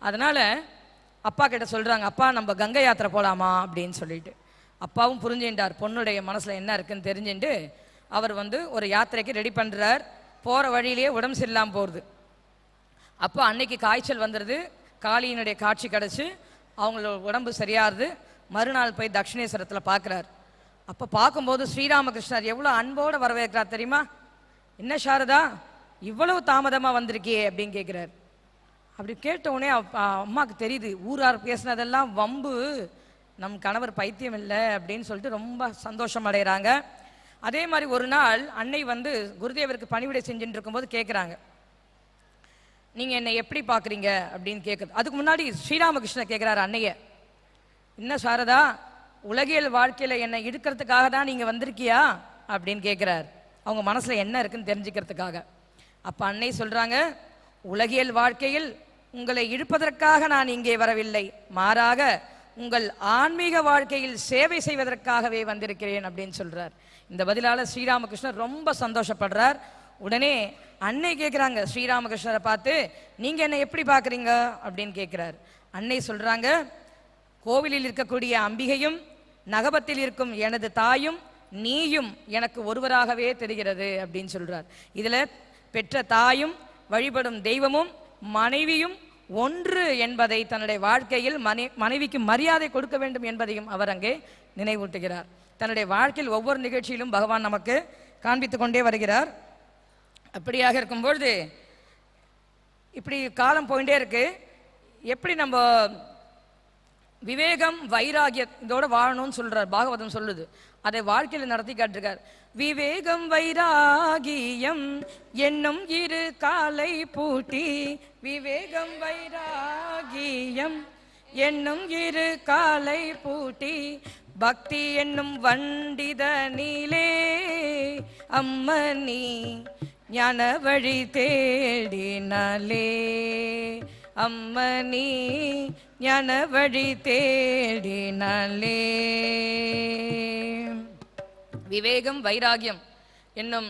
அதனால் அப்பா கிட்ட சொல்கிறாங்க, அப்பா நம்ம கங்கை யாத்திரை போகலாமா அப்படின்னு சொல்லிட்டு. அப்பாவும் புரிஞ்சுட்டார் பொண்ணுடைய மனசில் என்ன இருக்குன்னு தெரிஞ்சுட்டு அவர் ஒரு யாத்திரைக்கு ரெடி பண்ணுறார். போகிற வழியிலேயே உடம்பு சரியில்லாமல் போகிறது. அப்போ அன்னைக்கு காய்ச்சல் வந்துடுது, காளியினுடைய காட்சி கிடச்சி அவங்களோட உடம்பு சரியாகுது. மறுநாள் போய் தட்சிணேஸ்வரத்தில் பார்க்குறார். அப்போ பார்க்கும்போது ஸ்ரீராமகிருஷ்ணர் எவ்வளோ அன்போடு வரவேற்கிறார் தெரியுமா. என்ன சாரதா இவ்வளவு தாமதமாக வந்திருக்கியே அப்படின்னு கேட்குறார். அப்படி கேட்டவுடனே அம்மாவுக்கு தெரியுது, ஊரார் பேசினதெல்லாம் வம்பு, நம் கணவர் பைத்தியம் இல்லை அப்படின்னு சொல்லிட்டு ரொம்ப சந்தோஷம் அடைகிறாங்க. அதே மாதிரி ஒரு நாள் அன்னை குருதேவருக்கு பணிவிடை செஞ்சுட்டு இருக்கும்போது கேட்குறாங்க, நீங்கள் என்னை எப்படி பார்க்குறீங்க அப்படின்னு கேட்குறது. அதுக்கு முன்னாடி ஸ்ரீராமகிருஷ்ணர் கேட்குறாரு அன்னைய, என்ன சாரதா, உலகியல் வாழ்க்கையில் என்னை இழுக்கிறதுக்காக தான் நீங்கள் வந்திருக்கியா அப்படின்னு கேட்குறார். அவங்க மனசில் என்ன இருக்குன்னு தெரிஞ்சுக்கிறதுக்காக. அப்போ அன்னை சொல்கிறாங்க, உலகியல் வாழ்க்கையில் உங்களை இழுப்பதற்காக நான் இங்கே வரவில்லை, மாறாக உங்கள் ஆன்மீக வாழ்க்கையில் சேவை செய்வதற்காகவே வந்திருக்கிறேன் அப்படின்னு சொல்கிறார். இந்த பதிலால் ஸ்ரீராமகிருஷ்ணர் ரொம்ப சந்தோஷப்படுறார். உடனே அன்னை கேட்குறாங்க ஸ்ரீராமகிருஷ்ணரை பார்த்து, நீங்கள் என்னை எப்படி பார்க்குறீங்க அப்படின்னு கேட்குறார். அன்னை சொல்கிறாங்க, கோவிலில் இருக்கக்கூடிய அம்பிகையும் நகபத்தில் இருக்கும் எனது தாயும் நீயும் எனக்கு ஒருவராகவே தெரிகிறது அப்படின்னு சொல்கிறார். இதில் பெற்ற தாயும் வழிபடும் தெய்வமும் மனைவியும் ஒன்று என்பதை, தன்னுடைய வாழ்க்கையில் மனைவிக்கு மரியாதை கொடுக்க வேண்டும் என்பதையும் அவர் அங்கே நினைவூட்டுகிறார். தன்னுடைய வாழ்க்கையில் ஒவ்வொரு நிகழ்ச்சியிலும் பகவான் நமக்கு காண்பித்து கொண்டே வருகிறார். அப்படியாக இருக்கும்பொழுது இப்படி காலம் போயிட்டே இருக்கு. எப்படி நம்ம விவேகம் வைராகியம் இதோட வாழணும்னு சொல்றார், பாகவதம் சொல்லுது. அதை வாழ்க்கையில் நடத்தி காட்டிருக்கார். விவேகம் வைராகியம் என்னும் இரு காலை பூட்டி, விவேகம் வைராகியம் என்னும் இரு காலை பூட்டி, பக்தி என்னும் வண்டித நீலே அம்மனி ஞான வழி தேடினாலே, அம்மனி ஞான வழி தேடினாலே. விவேகம் வைராகியம் என்னும்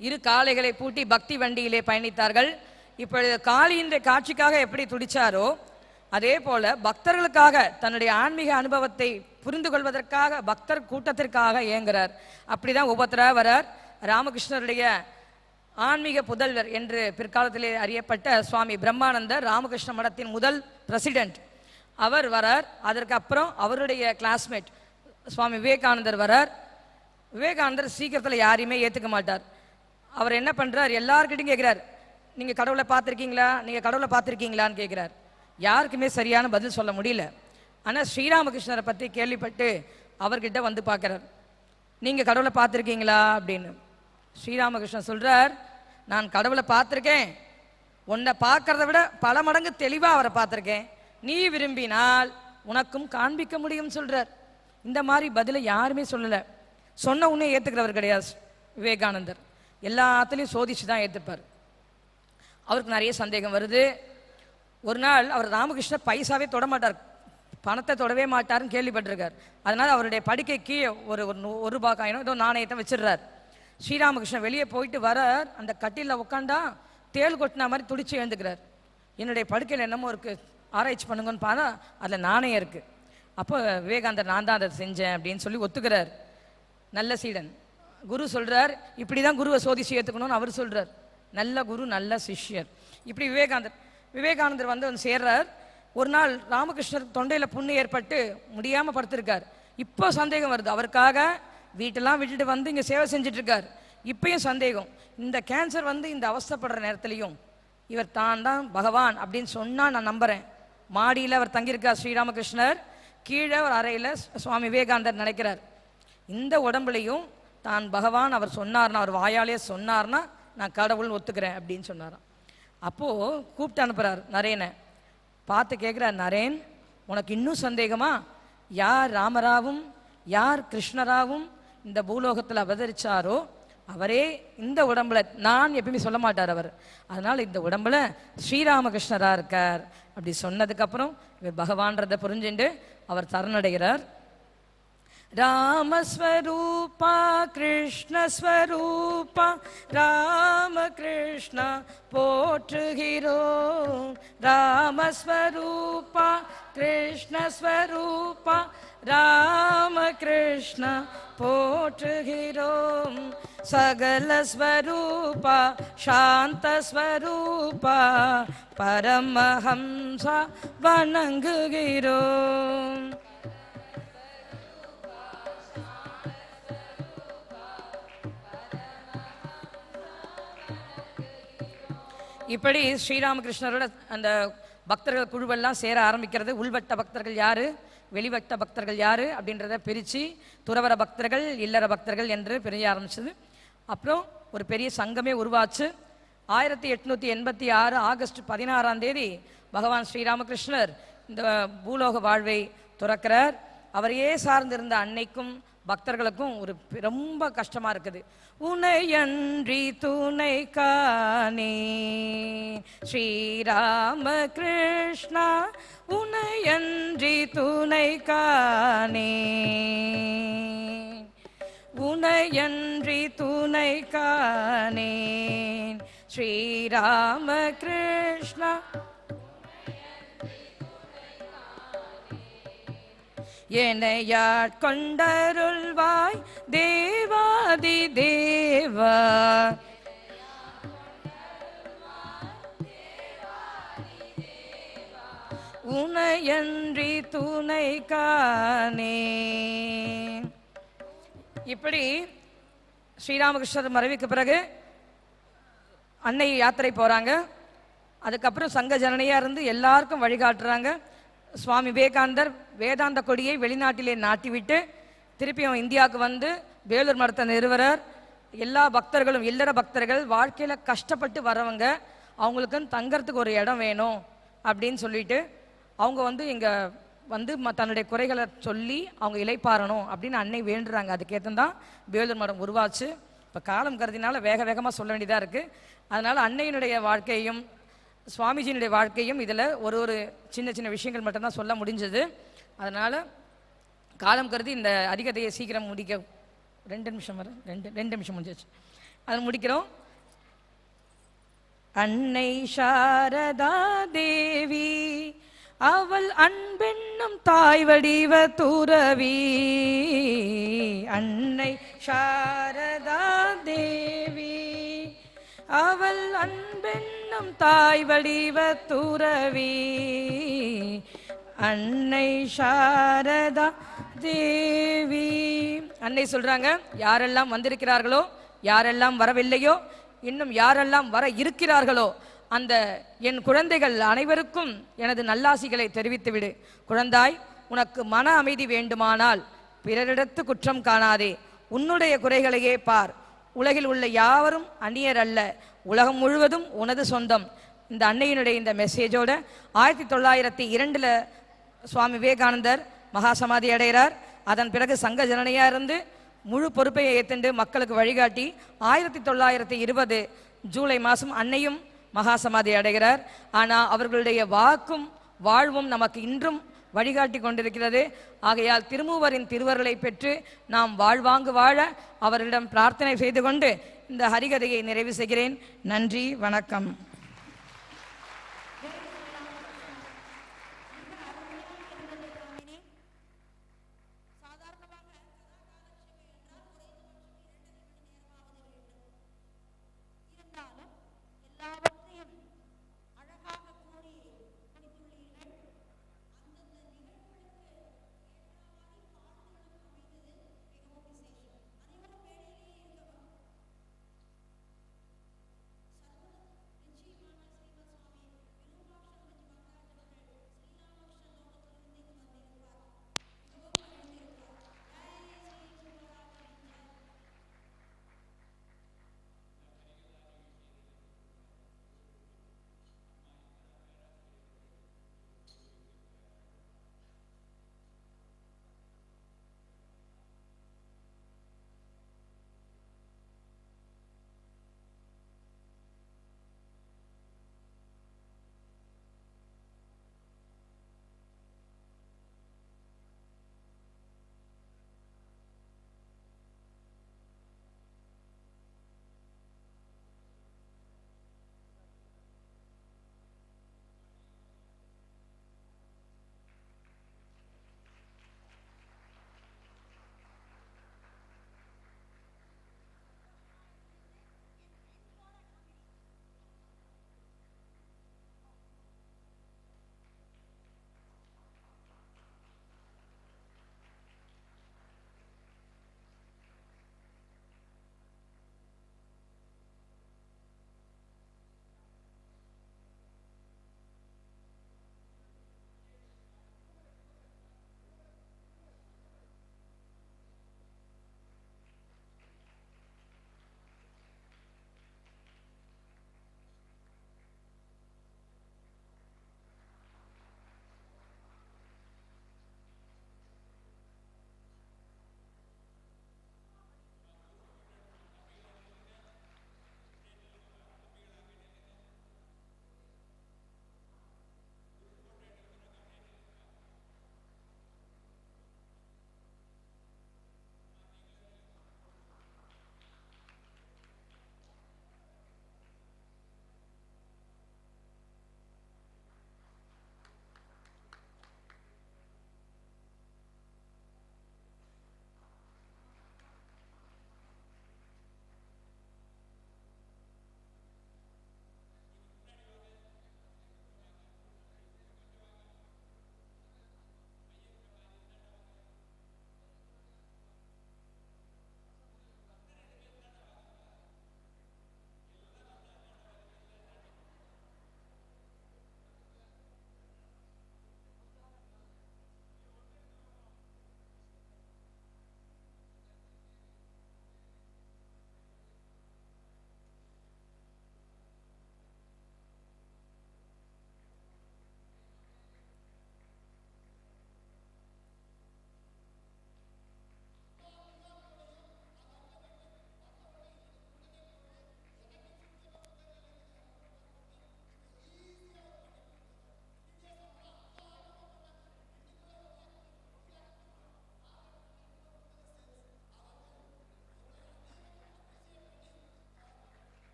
இரு காளைகளை பூட்டி பக்தி வண்டியிலே பயணித்தார்கள். இப்பொழுது காளியின் காட்சிக்காக எப்படி துடிச்சாரோ அதே போல பக்தர்களுக்காக தன்னுடைய ஆன்மீக அனுபவத்தை புரிந்து கொள்வதற்காக பக்தர் கூட்டத்திற்காக இயங்குறார். அப்படிதான் ஒவ்வொருத்தரா வரார். ராமகிருஷ்ணருடைய ஆன்மீக புதல்வர் என்று பிற்காலத்திலே அறியப்பட்ட சுவாமி பிரம்மானந்தர் ராமகிருஷ்ண மடத்தின் முதல் பிரசிடென்ட், அவர் வரார். அதற்கு அப்புறம் அவருடைய கிளாஸ்மேட் சுவாமி விவேகானந்தர் வரார். விவேகானந்தர் சீக்கிரத்தில் யாரையுமே ஏற்றுக்க மாட்டார். அவர் என்ன பண்ணுறார், எல்லார்கிட்டையும் கேட்குறார், நீங்கள் கடவுளை பார்த்துருக்கீங்களா, நீங்கள் கடவுளை பார்த்துருக்கீங்களான்னு கேட்குறார். யாருக்குமே சரியான பதில் சொல்ல முடியல. ஆனால் ஸ்ரீராமகிருஷ்ணரை பற்றி கேள்விப்பட்டு அவர்கிட்ட வந்து பார்க்குறார், நீங்கள் கடவுளை பார்த்துருக்கீங்களா அப்படின்னு. ஸ்ரீராமகிருஷ்ணன் சொல்கிறார், நான் கடவுளை பார்த்துருக்கேன், உன்னை பார்க்கறத விட பல மடங்கு தெளிவாக அவரை பார்த்துருக்கேன், நீ விரும்பினால் உனக்கும் காண்பிக்க முடியும் சொல்கிறார். இந்த மாதிரி பதிலை யாருமே சொல்லலை. சொன்ன உடனே ஏற்றுக்கிறவர் கிடையாது விவேகானந்தர். எல்லாத்துலேயும் சோதிச்சு தான் ஏற்றுப்பார். அவருக்கு நிறைய சந்தேகம் வருது. ஒரு நாள் அவர் ராமகிருஷ்ணர் பைசாவே தொடமாட்டார், பணத்தை தொடவே மாட்டார்னு கேள்விப்பட்டிருக்கார். அதனால் அவருடைய படுக்கைக்கு ஒரு ரூபா காயினோ ஏதோ நாணயத்தை வச்சிடுறார். ஸ்ரீராமகிருஷ்ணன் வெளியே போயிட்டு வரார். அந்த கட்டிலில் உட்காண்டா தேள் கொட்டின மாதிரி துடிச்சு எழுந்துக்கிறார். என்னுடைய படுக்கையில் என்னமோ இருக்குது, ஆராய்ச்சி பண்ணுங்கன்னு பார்த்தா அதில் நாணயம் இருக்குது. அப்போ விவேகானந்தர் நான் தான் அதை செஞ்சேன் அப்படின்னு சொல்லி ஒத்துக்கிறார். நல்ல சீடன். குரு சொல்கிறார், இப்படி தான் குருவை சோதிச்சு ஏற்றுக்கணும்னு அவர் சொல்கிறார். நல்ல குரு நல்ல சிஷ்யர். இப்படி விவேகானந்தர் வந்து சேர்றார். ஒரு நாள் ராமகிருஷ்ணர் தொண்டையில் புண்ணு ஏற்பட்டு முடியாமல் படுத்திருக்கார். இப்போ சந்தேகம் வருது. அவருக்காக வீட்டெல்லாம் விட்டுட்டு வந்து இங்கே சேவை செஞ்சிட்ருக்கார். இப்பயும் சந்தேகம், இந்த கேன்சர் வந்து இந்த அவஸ்தைப்படுற நேரத்துலையும் இவர் தான் பகவான் அப்படின்னு சொன்னால் நான் நம்புகிறேன். மாடியில் அவர் தங்கியிருக்கார் ஸ்ரீராமகிருஷ்ணர். கீழே ஒரு அறையில் சுவாமி விவேகானந்தர் நினைக்கிறார், இந்த உடம்புலையும் தான் பகவான் அவர் சொன்னார்னா, அவர் வாயாலே சொன்னார்னா நான் கடவுள்னு ஒத்துக்கிறேன் அப்படின்னு சொன்னாராம். அப்போது கூப்பிட்டு அனுப்புகிறார் நரேனை. பார்த்து கேட்குறார், நரேன் உனக்கு இன்னும் சந்தேகமா? யார் ராமராவும் யார் கிருஷ்ணராவும் இந்த பூலோகத்தில் அவதரிச்சாரோ அவரே இந்த உடம்புல, நான் எப்பயுமே சொல்ல மாட்டார் அவர், அதனால் இந்த உடம்புல ஸ்ரீராமகிருஷ்ணராக இருக்கார் அப்படி சொன்னதுக்கப்புறம் இவர் பகவான்றதை புரிஞ்சுட்டு அவர் சரணடைகிறார். ராமஸ்வரூபா கிருஷ்ணஸ்வரூபா ராமகிருஷ்ணா போற்றுகிறோம். ராமஸ்வரூபா கிருஷ்ணஸ்வரூபா ராமகிருஷ்ணா போற்றுகிறோம். சகலஸ்வரூபா சாந்தஸ்வரூபா பரமஹம்சா வணங்குகிறோம். இப்படி ஸ்ரீராமகிருஷ்ணரோட அந்த பக்தர்கள் குழுவெல்லாம் சேர ஆரம்பிக்கிறது. உள்வட்ட பக்தர்கள் யாரு, வெளிவட்ட பக்தர்கள் யாரு அப்படின்றத பிரித்து துறவர பக்தர்கள் இல்லற பக்தர்கள் என்று பிரிய ஆரம்பிச்சது. அப்புறம் ஒரு பெரிய சங்கமே உருவாச்சு. 1886 ஆகஸ்ட் 16 பகவான் ஸ்ரீராமகிருஷ்ணர் இந்த பூலோக வாழ்வை துறக்கிறார். அவரையே சார்ந்திருந்த அன்னைக்கும் பக்தர்களுக்கும் ஒரு ரொம்ப கஷ்டமா இருக்குது. உனையன்றி துணை காணே ஸ்ரீராம கிருஷ்ணா, உனையன்றி துணை காணே, உனையன்றி துணை காணேன் ஸ்ரீராம கிருஷ்ணா. என்னையாட்கொண்டருள்வாய் தேவாதி தேவா, உனையன்றி துணை காணேன். இப்படி ஸ்ரீராமகிருஷ்ணர் மறைவுக்கு பிறகு அன்னை யாத்திரை போகிறாங்க. அதுக்கப்புறம் சங்க ஜனனியாக இருந்து எல்லாருக்கும் வழிகாட்டுறாங்க. சுவாமி விவேகானந்தர் வேதாந்த கொடியை வெளிநாட்டிலே நாட்டிவிட்டு திருப்பியும் இந்தியாவுக்கு வந்து வேலூர் மடத்தை நிறுவனர். எல்லா பக்தர்களும், இல்லற பக்தர்கள், வாழ்க்கையில் கஷ்டப்பட்டு வரவங்க, அவங்களுக்குன்னு தங்கறதுக்கு ஒரு இடம் வேணும் அப்படின்னு சொல்லிட்டு அவங்க வந்து இங்கே வந்து தன்னுடைய குறைகளை சொல்லி அவங்க இலைப்பாறணும் அப்படின்னு அன்னை வேண்டுறாங்க. அதுக்கேற்ற தான் வேலூர் மடம் உருவாச்சு. இப்போ காலம் கருதினால வேக வேகமாக சொல்ல வேண்டியதாக இருக்குது. அதனால் அன்னையினுடைய வாழ்க்கையும் சுவாமிஜியினுடைய வாழ்க்கையும் இதில் ஒரு சின்ன சின்ன விஷயங்கள் மட்டும்தான் சொல்ல முடிஞ்சது. அதனால் காலம் கருதி இந்த அதிகதையை சீக்கிரம் முடிக்க 2 நிமிஷம் வர 2 நிமிஷம் முடிஞ்சிச்சு. அதை முடிக்கிறோம். அன்னை சாரதா தேவி அவள் அன்பென்னும் தாய் வடிவ துறவி. அன்னை சாரதா தேவி அவள் அன்பென்னும் தாய் வடிவ துறவி. அன்னை சாரதா தேவி. அன்னை சொல்றாங்க, யாரெல்லாம் வந்திருக்கிறார்களோ, யாரெல்லாம் வரவில்லையோ, இன்னும் யாரெல்லாம் வர இருக்கிறார்களோ, அந்த என் குழந்தைகள் அனைவருக்கும் எனது நல்லாசிகளை தெரிவித்துவிடு. குழந்தாய், உனக்கு மன அமைதி வேண்டுமானால் பிறரிடத்து குற்றம் காணாதே, உன்னுடைய குறைகளையே பார். உலகில் உள்ள யாவரும் அந்நியர் அல்ல, உலகம் முழுவதும் உனது சொந்தம். இந்த அன்னையினுடைய இந்த மெசேஜோட 1902 சுவாமி விவேகானந்தர் மகாசமாதி அடைகிறார். அதன் பிறகு சங்க ஜனனியாக இருந்து முழு பொறுப்பையை ஏற்றுண்டு மக்களுக்கு வழிகாட்டி 1920 ஜூலை மாதம் அன்னையும் மகாசமாதி அடைகிறார். ஆனால் அவர்களுடைய வாக்கும் வாழ்வும் நமக்கு இன்றும் வழிகாட்டி கொண்டிருக்கிறது. ஆகையால் திருமூவரின் திருவருளை பெற்று நாம் வாழ்வாங்கு வாழ அவர்களிடம் பிரார்த்தனை செய்து கொண்டு இந்த ஹரிகதையை நிறைவு செய்கிறேன். நன்றி, வணக்கம்.